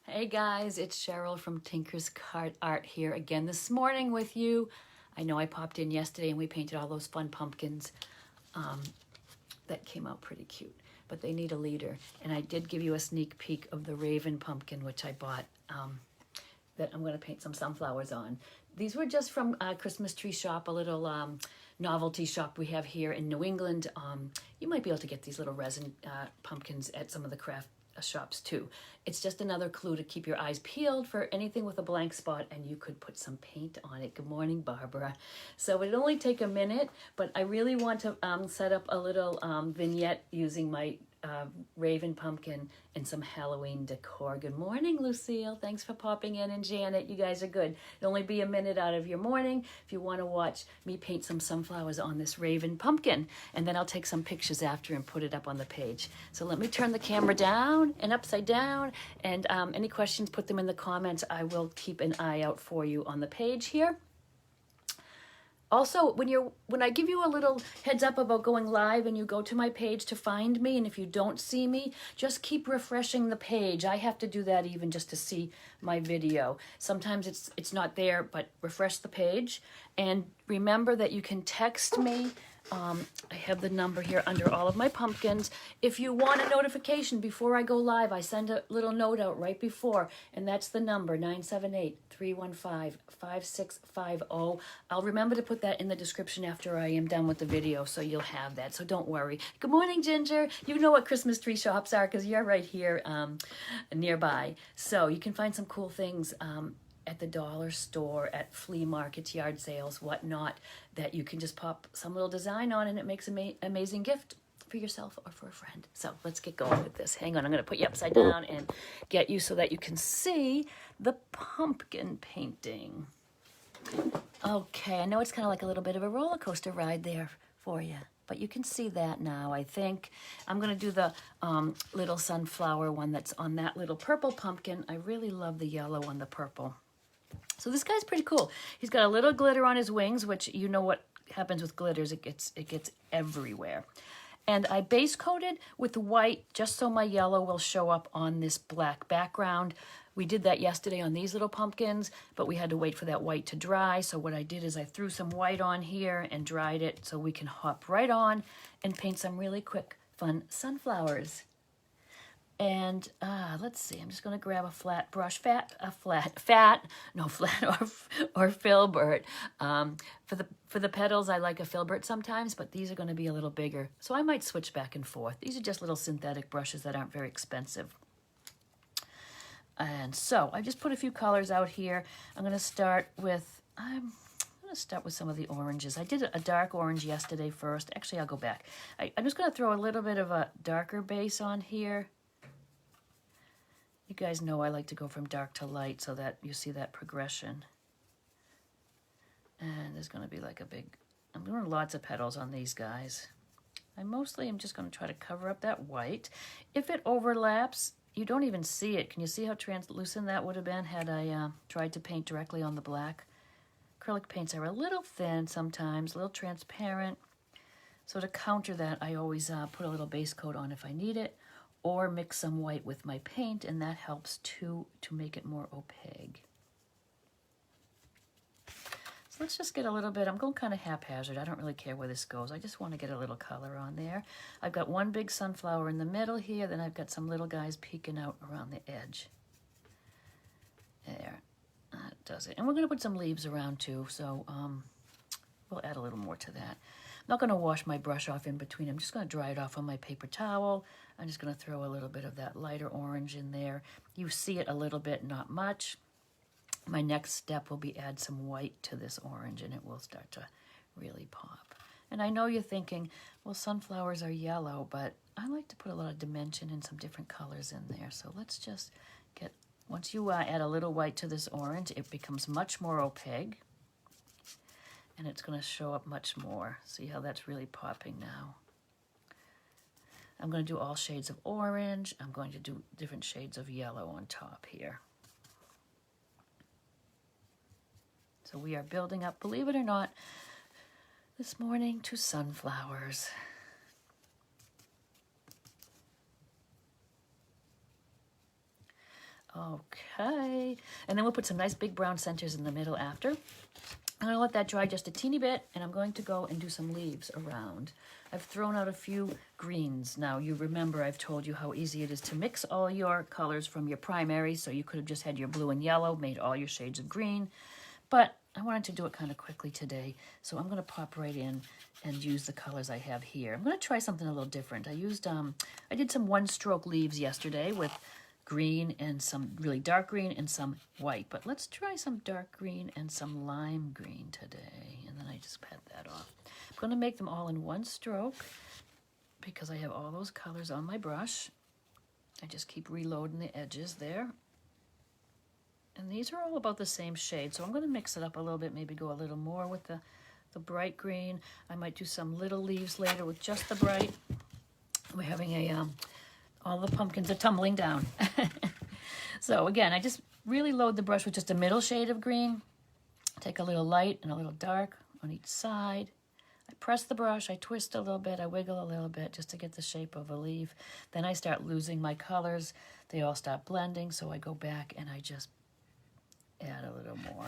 Hey guys, it's Cheryl from Tinker's Cart Art here again this morning with you. I know I popped in yesterday and we painted all those fun pumpkins that came out pretty cute, but they need a leader. And I did give you a sneak peek of the Raven pumpkin, which I bought, that I'm going to paint some sunflowers on. These were just from Christmas Tree Shop, a little novelty shop we have here in New England. You might be able to get these little resin pumpkins at some of the craft shops too. It's just another clue to keep your eyes peeled for anything with a blank spot, and you could put some paint on it. Good morning, Barbara. So it'd only take a minute, but I really want to set up a little vignette using my Raven pumpkin and some Halloween decor. Good morning, Lucille. Thanks for popping in. And Janet, you guys are good. It'll only be a minute out of your morning if you want to watch me paint some sunflowers on this Raven pumpkin. And then I'll take some pictures after and put it up on the page. So let me turn the camera down and upside down. And any questions, put them in the comments. I will keep an eye out for you on the page here. Also, when I give you a little heads up about going live and you go to my page to find me, and if you don't see me, just keep refreshing the page. I have to do that even just to see my video. Sometimes it's not there, but refresh the page. And remember that you can text me. I have the number here under all of my pumpkins. If you want a notification before I go live, I send a little note out right before, and that's the number, 978-315-5650. I'll remember to put that in the description after I am done with the video, so you'll have that, so don't worry. Good morning, Ginger. You know what Christmas tree shops are because you're right here nearby. So you can find some cool things at the dollar store, at flea markets, yard sales, whatnot, that you can just pop some little design on and it makes an amazing gift for yourself or for a friend. So let's get going with this. Hang on, I'm going to put you upside down and get you so that you can see the pumpkin painting. Okay, I know it's kind of like a little bit of a roller coaster ride there for you, but you can see that now, I think. I'm going to do the little sunflower one that's on that little purple pumpkin. I really love the yellow on the purple. So this guy's pretty cool. He's got a little glitter on his wings, which you know what happens with glitters. It gets everywhere. And I base coated with white just so my yellow will show up on this black background. We did that yesterday on these little pumpkins, but we had to wait for that white to dry. So what I did is I threw some white on here and dried it so we can hop right on and paint some really quick, fun sunflowers. And let's see, I'm just going to grab a flat brush, flat or filbert. For the petals, I like a filbert sometimes, but these are going to be a little bigger. So I might switch back and forth. These are just little synthetic brushes that aren't very expensive. And so I just put a few colors out here. I'm going to start with, some of the oranges. I did a dark orange yesterday first. Actually, I'll go back. I'm just going to throw a little bit of a darker base on here. You guys know I like to go from dark to light so that you see that progression. And there's going to be like I'm doing lots of petals on these guys. I mostly am just going to try to cover up that white. If it overlaps, you don't even see it. Can you see how translucent that would have been had I tried to paint directly on the black? Acrylic paints are a little thin sometimes, a little transparent. So to counter that, I always put a little base coat on if I need it, or mix some white with my paint, and that helps too to make it more opaque. So let's just get a little bit, I'm going kind of haphazard. I don't really care where this goes. I just want to get a little color on there. I've got one big sunflower in the middle here, then I've got some little guys peeking out around the edge. There, that does it. And we're going to put some leaves around too, so we'll add a little more to that. I'm not going to wash my brush off in between. I'm just going to dry it off on my paper towel. I'm just going to throw a little bit of that lighter orange in there. You see it a little bit, not much. My next step will be add some white to this orange, and it will start to really pop. And I know you're thinking, well, sunflowers are yellow, but I like to put a lot of dimension and some different colors in there. So let's just get, once you add a little white to this orange, it becomes much more opaque. And it's going to show up much more. See how that's really popping now. I'm going to do all shades of orange. I'm going to do different shades of yellow on top here. So we are building up, believe it or not, this morning to sunflowers. Okay, and then we'll put some nice big brown centers in the middle after. I'm gonna let that dry just a teeny bit, and I'm going to go and do some leaves around. I've thrown out a few greens. Now, you remember I've told you how easy it is to mix all your colors from your primary, so you could have just had your blue and yellow, made all your shades of green, but I wanted to do it kind of quickly today, so I'm gonna pop right in and use the colors I have here. I'm gonna try something a little different. I did some one-stroke leaves yesterday with green and some really dark green and some white, but let's try some dark green and some lime green today. And then I just pat that off. I'm going to make them all in one stroke because I have all those colors on my brush. I just keep reloading the edges there. And these are all about the same shade, so I'm going to mix it up a little bit, maybe go a little more with the bright green. I might do some little leaves later with just the bright. We're having all the pumpkins are tumbling down. So again, I just really load the brush with just a middle shade of green. Take a little light and a little dark on each side. I press the brush, I twist a little bit, I wiggle a little bit just to get the shape of a leaf. Then I start losing my colors. They all start blending, so I go back and I just add a little more.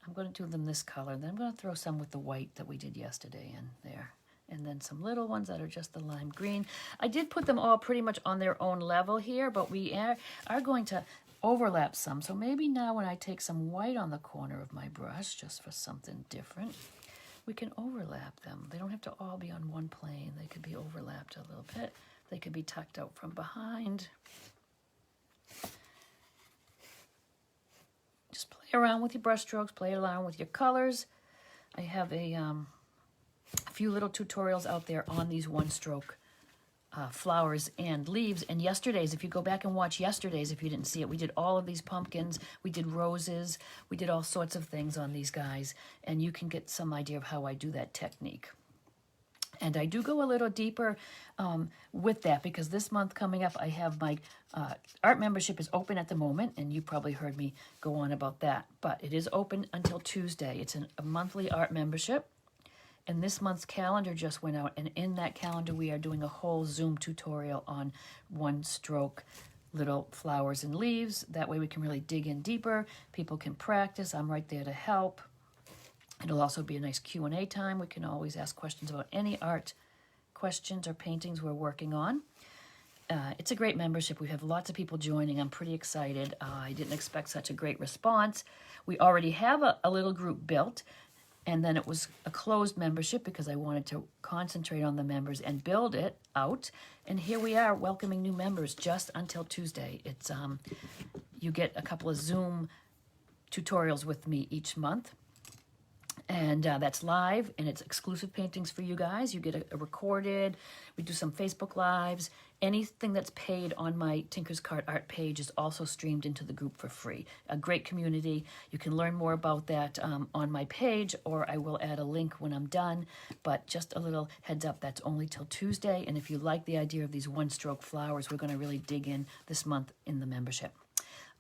I'm going to do them this color, then I'm going to throw some with the white that we did yesterday in there. And then some little ones that are just the lime green. I did put them all pretty much on their own level here, but we are going to overlap some. So maybe now when I take some white on the corner of my brush, just for something different, we can overlap them. They don't have to all be on one plane. They could be overlapped a little bit. They could be tucked out from behind. Just play around with your brush strokes, play around with your colors. I have a few little tutorials out there on these one-stroke flowers and leaves. And yesterday's, if you go back and watch yesterday's, if you didn't see it, we did all of these pumpkins, we did roses, we did all sorts of things on these guys, and you can get some idea of how I do that technique. And I do go a little deeper with that because this month coming up, I have my art membership is open at the moment, and you probably heard me go on about that, but it is open until Tuesday. It's a monthly art membership. And this month's calendar just went out, and in that calendar we are doing a whole Zoom tutorial on one-stroke little flowers and leaves. That way we can really dig in deeper. People can practice. I'm right there to help. It'll also be a nice Q&A time. We can always ask questions about any art questions or paintings we're working on. It's a great membership. We have lots of people joining. I'm pretty excited. I didn't expect such a great response. We already have a little group built. And then it was a closed membership because I wanted to concentrate on the members and build it out. And here we are welcoming new members just until Tuesday. It's you get a couple of Zoom tutorials with me each month. And that's live, and it's exclusive paintings for you guys. You get a recorded. We do some Facebook Lives. Anything that's paid on my Tinker's Cart art page is also streamed into the group for free. A great community. You can learn more about that on my page, or I will add a link when I'm done. But just a little heads up, that's only till Tuesday. And if you like the idea of these one-stroke flowers, we're going to really dig in this month in the membership.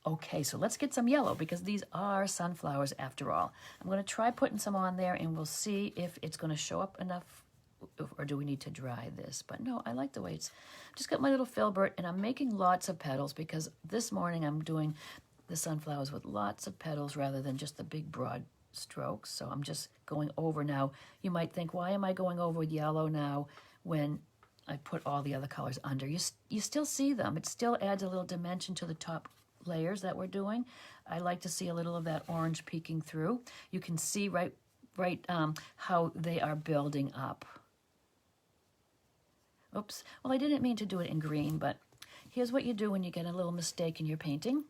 Okay, so let's get some yellow because these are sunflowers after all. I'm going to try putting some on there and we'll see if it's going to show up enough, or do we need to dry this? But no, I like the way it's just got my little filbert, and I'm making lots of petals because this morning I'm doing the sunflowers with lots of petals rather than just the big broad strokes. So I'm just going over now. You might think, why am I going over with yellow now when I put all the other colors under? You still see them. It still adds a little dimension to the top layers that we're doing. I like to see a little of that orange peeking through. You can see right how they are building up. Oops. Well, I didn't mean to do it in green, but here's what you do when you get a little mistake in your painting.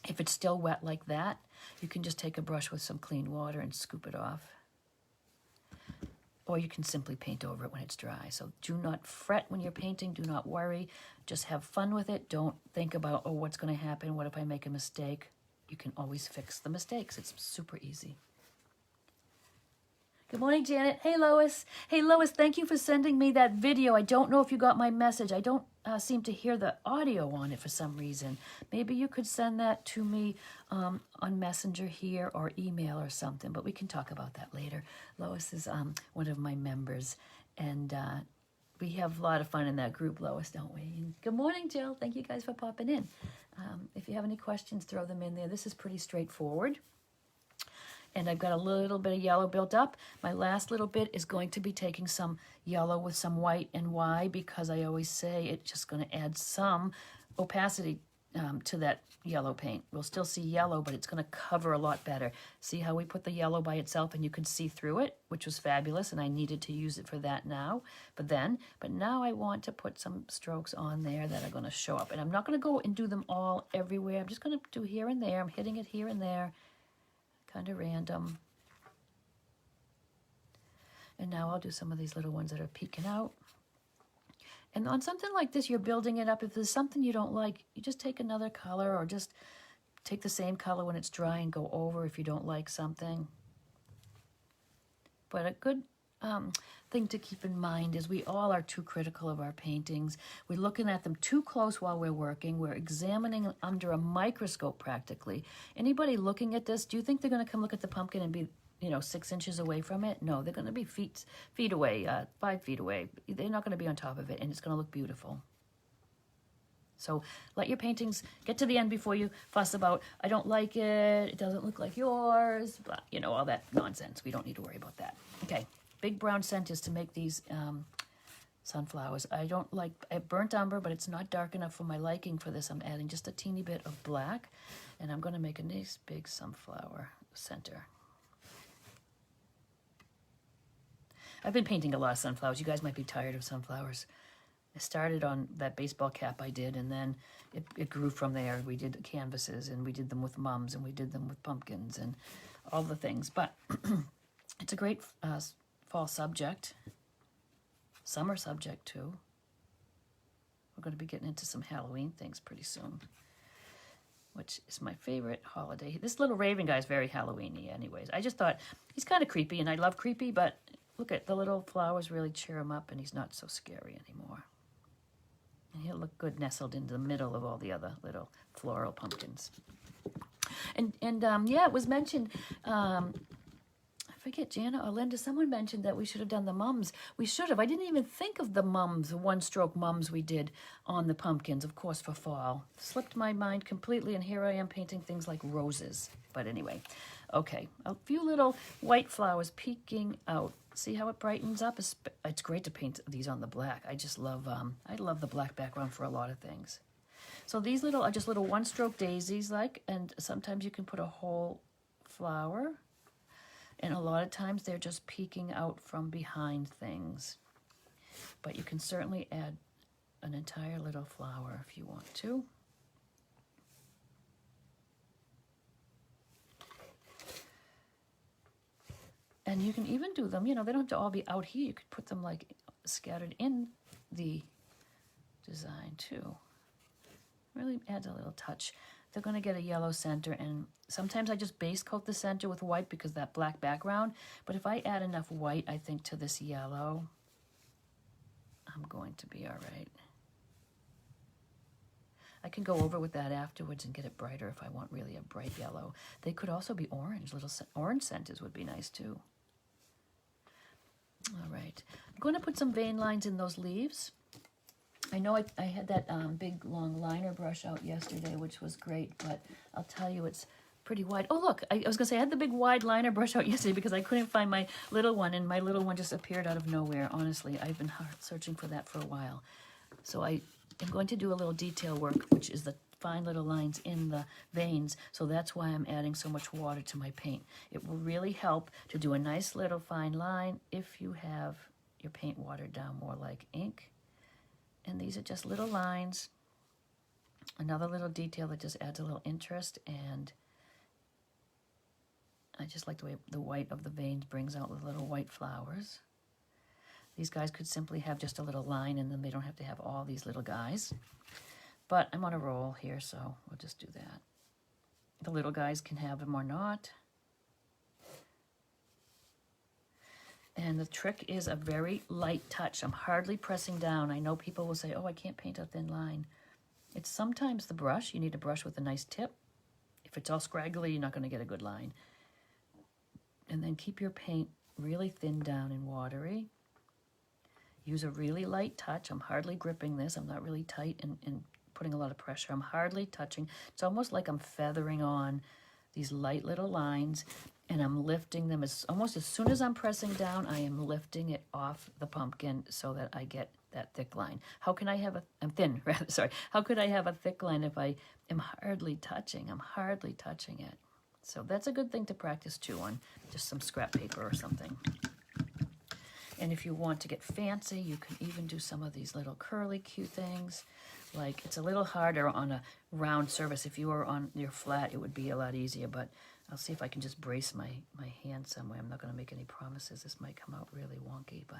If it's still wet like that, you can just take a brush with some clean water and scoop it off. Or you can simply paint over it when it's dry. So do not fret when you're painting. Do not worry. Just have fun with it. Don't think about, oh, what's going to happen? What if I make a mistake? You can always fix the mistakes. It's super easy. Good morning, Janet. Hey, Lois. Hey, Lois, thank you for sending me that video. I don't know if you got my message. I don't seem to hear the audio on it for some reason. Maybe you could send that to me on Messenger here or email or something, but we can talk about that later. Lois is one of my members, and we have a lot of fun in that group, Lois, don't we? And good morning, Jill. Thank you guys for popping in. If you have any questions, throw them in there. This is pretty straightforward. And I've got a little bit of yellow built up. My last little bit is going to be taking some yellow with some white. And why? Because I always say it's just going to add some opacity to that yellow paint. We'll still see yellow, but it's going to cover a lot better. See how we put the yellow by itself and you could see through it, which was fabulous, and I needed to use it for that now. But now I want to put some strokes on there that are going to show up. And I'm not going to go and do them all everywhere. I'm just going to do here and there. I'm hitting it here and there. Kind of random. And now I'll do some of these little ones that are peeking out. And on something like this, you're building it up. If there's something you don't like, you just take another color, or just take the same color when it's dry and go over if you don't like something. But a good thing to keep in mind is we all are too critical of our paintings. We're looking at them too close while we're working. We're examining under a microscope practically. Anybody looking at this, do you think they're going to come look at the pumpkin and be 6 inches away from it? No, they're going to be feet away, 5 feet away. They're not going to be on top of it, and it's going to look beautiful. So let your paintings get to the end before you fuss about, I don't like it, it doesn't look like yours, but, all that nonsense. We don't need to worry about that. Okay, big brown scent is to make these sunflowers. I don't like burnt umber, but it's not dark enough for my liking for this. I'm adding just a teeny bit of black, and I'm going to make a nice big sunflower center. I've been painting a lot of sunflowers. You guys might be tired of sunflowers. I started on that baseball cap I did, and then it grew from there. We did canvases, and we did them with mums, and we did them with pumpkins, and all the things. But it's a great fall subject, summer subject too. We're going to be getting into some Halloween things pretty soon, which is my favorite holiday. This little raven guy is very Halloween-y anyways. I just thought he's kind of creepy, and I love creepy, but look at the little flowers really cheer him up, and he's not so scary anymore. And he'll look good nestled into the middle of all the other little floral pumpkins. And yeah, it was mentioned, I forget, Jana or Linda, someone mentioned that we should have done the mums. We should have. I didn't even think of the mums, the one-stroke mums we did on the pumpkins, of course, for fall. Slipped my mind completely, and here I am painting things like roses. But anyway, okay, a few little white flowers peeking out. See how it brightens up? It's great to paint these on the black. I just love, I love the black background for a lot of things. So these little are just little one-stroke daisies, and sometimes you can put a whole flower. And a lot of times they're just peeking out from behind things. But you can certainly add an entire little flower if you want to. And you can even do them, they don't have to all be out here. You could put them like scattered in the design too. Really adds a little touch. They're going to get a yellow center, and sometimes I just base coat the center with white because that black background. But if I add enough white, I think, to this yellow, I'm going to be all right. I can go over with that afterwards and get it brighter if I want really a bright yellow. They could also be orange. Little orange centers would be nice too. All right. I'm going to put some vein lines in those leaves. I know I had that big long liner brush out yesterday, which was great, but I'll tell you it's pretty wide. Oh, look, I was going to say I had the big wide liner brush out yesterday because I couldn't find my little one, and my little one just appeared out of nowhere. Honestly, I've been searching for that for a while. So I am going to do a little detail work, which is the fine little lines in the veins. So that's why I'm adding so much water to my paint. It will really help to do a nice little fine line if you have your paint watered down more like ink. And these are just little lines. Another little detail that just adds a little interest, and I just like the way the white of the veins brings out the little white flowers. These guys could simply have just a little line in them. They don't have to have all these little guys. But I'm on a roll here, so we'll just do that. The little guys can have them or not. And the trick is a very light touch. I'm hardly pressing down. I know people will say, oh, I can't paint a thin line. It's sometimes the brush. You need a brush with a nice tip. If it's all scraggly, you're not going to get a good line. And then keep your paint really thin down and watery. Use a really light touch. I'm hardly gripping this. I'm not really tight and putting a lot of pressure. I'm hardly touching. It's almost like I'm feathering on these light little lines, and I'm lifting them almost as soon as I'm pressing down, I am lifting it off the pumpkin so that I get that thick line. How can I have I'm thin, rather, sorry. How could I have a thick line if I am hardly touching? I'm hardly touching it. So that's a good thing to practice too on just some scrap paper or something. And if you want to get fancy, you can even do some of these little curly cute things. Like, it's a little harder on a round surface. If you were on your flat, it would be a lot easier, but I'll see if I can just brace my hand somewhere. I'm not going to make any promises. This might come out really wonky, but,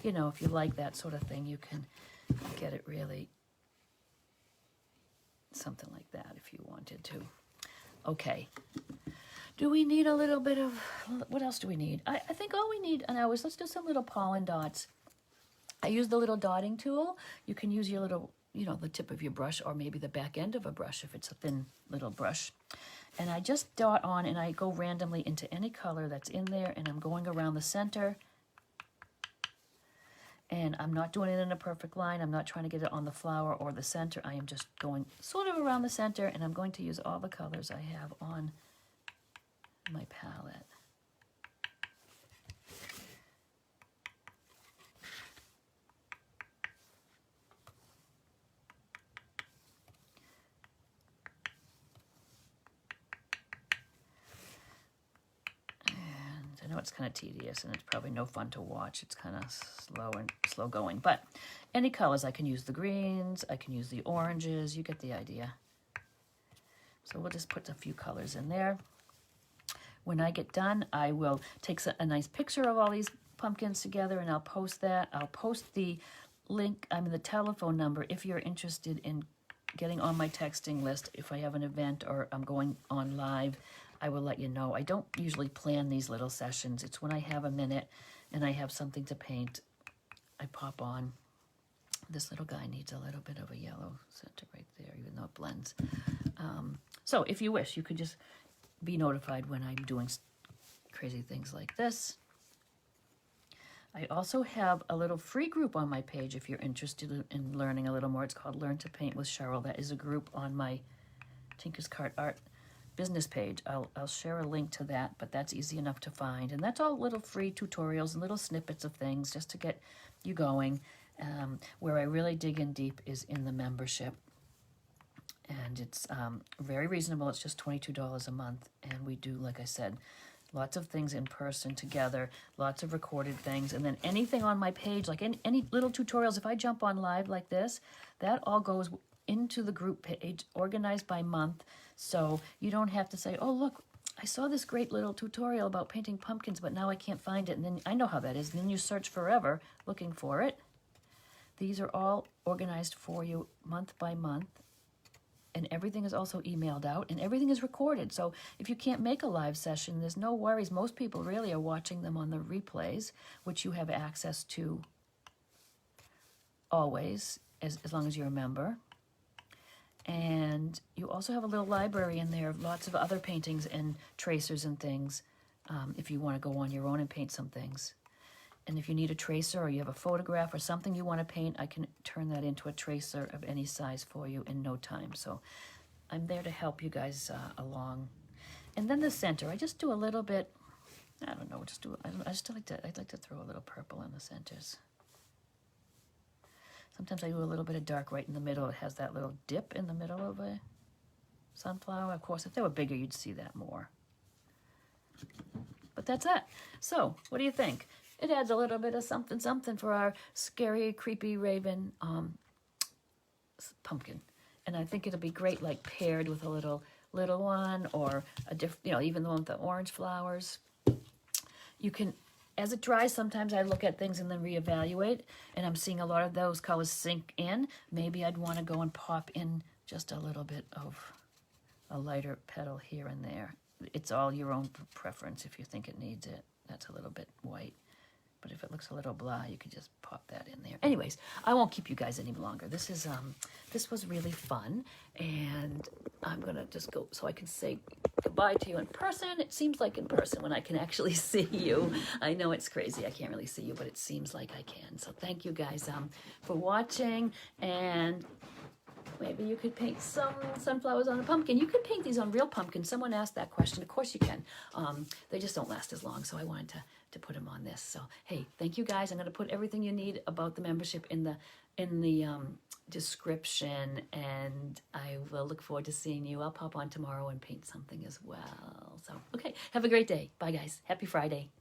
you know, if you like that sort of thing, you can get it really something like that if you wanted to. Okay. Do we need a little bit of, what else do we need? I think all we need, and let's do some little pollen dots. I use the little dotting tool. You can use your little, you know, the tip of your brush or maybe the back end of a brush if it's a thin little brush. And I just dot on and I go randomly into any color that's in there, and I'm going around the center. And I'm not doing it in a perfect line. I'm not trying to get it on the flower or the center. I am just going sort of around the center, and I'm going to use all the colors I have on my palette. And I know it's kind of tedious and it's probably no fun to watch. It's kind of slow going, but any colors. I can use the greens, I can use the oranges, you get the idea. So we'll just put a few colors in there. When I get done, I will take a nice picture of all these pumpkins together, and I'll post that. I'll post the link, the telephone number, if you're interested in getting on my texting list. If I have an event or I'm going on live, I will let you know. I don't usually plan these little sessions. It's when I have a minute and I have something to paint, I pop on. This little guy needs a little bit of a yellow center right there, even though it blends. So if you wish, you could just be notified when I'm doing crazy things like this. I also have a little free group on my page if you're interested in learning a little more. It's called Learn to Paint with Cheryl. That is a group on my Tinker's Cart Art business page. I'll share a link to that, but that's easy enough to find. And that's all little free tutorials and little snippets of things just to get you going. Where I really dig in deep is in the membership. And it's very reasonable. It's just $22 a month. And we do, like I said, lots of things in person together, lots of recorded things. And then anything on my page, like any little tutorials, if I jump on live like this, that all goes into the group page, organized by month. So you don't have to say, oh, look, I saw this great little tutorial about painting pumpkins, but now I can't find it. And then I know how that is. And then you search forever looking for it. These are all organized for you month by month. And everything is also emailed out, and everything is recorded. So if you can't make a live session, there's no worries. Most people really are watching them on the replays, which you have access to always, as long as you're a member. And you also have a little library in there of lots of other paintings and tracers and things, if you want to go on your own and paint some things. And if you need a tracer or you have a photograph or something you want to paint, I can turn that into a tracer of any size for you in no time. So I'm there to help you guys along. And then the center, I just do a little bit, I don't know, I'd like to throw a little purple in the centers. Sometimes I do a little bit of dark right in the middle. It has that little dip in the middle of a sunflower. Of course, if they were bigger, you'd see that more. But that's it. So what do you think? It adds a little bit of something for our scary, creepy raven pumpkin. And I think it'll be great, like paired with a little one, or a different, even the one with the orange flowers. You can, as it dries, sometimes I look at things and then reevaluate, and I'm seeing a lot of those colors sink in. Maybe I'd want to go and pop in just a little bit of a lighter petal here and there. It's all your own preference if you think it needs it. That's a little bit white. But if it looks a little blah, you can just pop that in there. Anyways, I won't keep you guys any longer. This was really fun, and I'm gonna just go so I can say goodbye to you in person. It seems like in person when I can actually see you. I know it's crazy. I can't really see you, but it seems like I can. So thank you guys for watching, and Maybe you could paint some sunflowers on a pumpkin. You could paint these on real pumpkins. Someone asked that question. Of course you can. They just don't last as long, so I wanted to put them on this. So, hey, thank you guys. I'm going to put everything you need about the membership in the description, and I will look forward to seeing you. I'll pop on tomorrow and paint something as well. So, okay, have a great day. Bye, guys. Happy Friday.